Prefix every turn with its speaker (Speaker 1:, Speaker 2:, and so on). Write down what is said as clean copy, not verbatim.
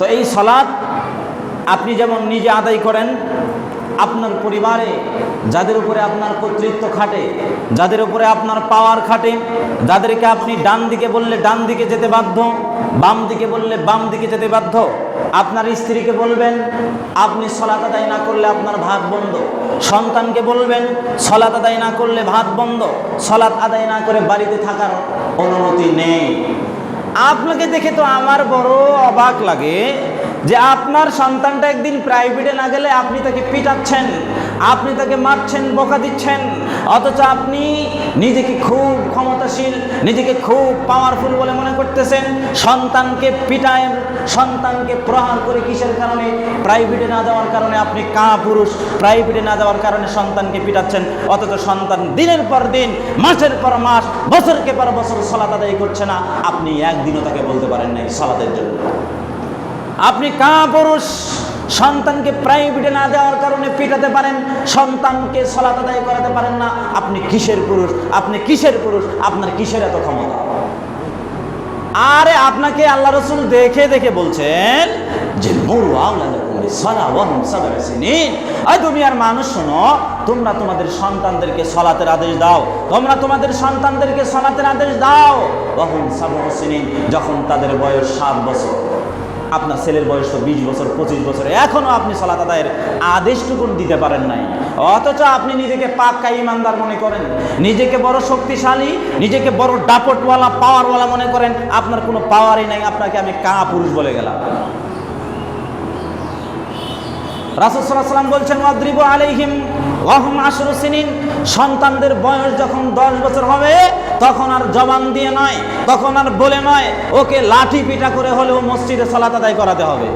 Speaker 1: তো এই সালাত আপনি যেমন নিজে আদায় করেন, আপনার পরিবারে যাদের উপরে আপনার কর্তৃত্ব খাটে, যাদের উপরে আপনার পাওয়ার খাটে, যাদেরকে আপনি ডান দিকে বললে ডান দিকে যেতে বাধ্য, বাম দিকে বললে বাম দিকে যেতে বাধ্য, আপনার স্ত্রীকে বলবেন আপনি সালাত আদায় না করলে আপনার ভাত বন্ধ, সন্তানকে বলবেন সালাত আদায় না করলে ভাত বন্ধ, সালাত আদায় না করে বাড়িতে থাকার অনুমতি নেই। আপনাকে দেখে তো আমার বড় অবাক লাগে যে আপনার সন্তানটা একদিন প্রাইভেটে না গেলে আপনি তাকে পিটাচ্ছেন, আপনি তাকে মারছেন, বকা দিচ্ছেন, অথচ আপনি নিজেকে খুব ক্ষমতাশীল, নিজেকে খুব পাওয়ারফুল বলে মনে করতেছেন। সন্তানকে পিটায়, সন্তানকে প্রহার করে কিসের কারণে? প্রাইভেটে না যাওয়ার কারণে। আপনি কাপুরুষ, প্রাইভেটে না যাওয়ার কারণে সন্তানকে পিটাচ্ছেন, অথচ সন্তান দিনের পর দিন, মাসের পর মাস, বছরকে পর বছর সালাত আদায় করছে না, আপনি একদিনও তাকে বলতে পারেন নাই সালাতের জন্য। আপনি কাপুরুষ, সন্তানকে প্রাইভেটে না দেওয়ার কারণে পিটাতে পারেন, সন্তানকে সালাত আদায় করাতে পারেন না। আপনি কিসের পুরুষ? আপনি কিসের পুরুষ? আপনার কিসের এত ক্ষমতা? আরে আপনাকে আল্লাহ রসুল দেখে দেখে বলছেন যে মুরু আওলাদাকুম বিসসালাহ ওয়া হুম সাব'উ সিনিন। আয় দুনিয়ার মানুষ শোনো, তোমরা তোমাদের সন্তানদেরকে সালাতের আদেশ দাও, তোমরা তোমাদের সন্তানদেরকে সালাতের আদেশ দাও ওয়া হুম সাব'উ সিনিন, যখন তাদের বয়স 7 বছর। আপনার ছেলের বয়স তো 20 বছর 25 বছর, এখনো আপনি সালাত আদায়ের আদেশটুকু দিতে পারেন নাই, অথচ আপনি নিজেকে পাক্কা ইমানদার মনে করেন, নিজেকে বড় শক্তিশালী, নিজেকে বড় দাপটওয়ালা, পাওয়ারওয়ালা মনে করেন। আপনার কোনো পাওয়ারই নাই, আপনাকে আমি কাপুরুষ বলে গেলাম। রাসূল সাল্লাল্লাহু আলাইহি ওয়াসাল্লাম বলছেন ওয়াদরিবু আলাইহিম ওয়া হুম 10 সিনিন, সন্তানদের বয়স যখন 10 বছর হবে তখন আর জবান দিয়ে নয়, তখন আর বলে নয়, ওকে লাঠি পিটা করে হলেও মসজিদে সালাত আদায় করাতে হবে।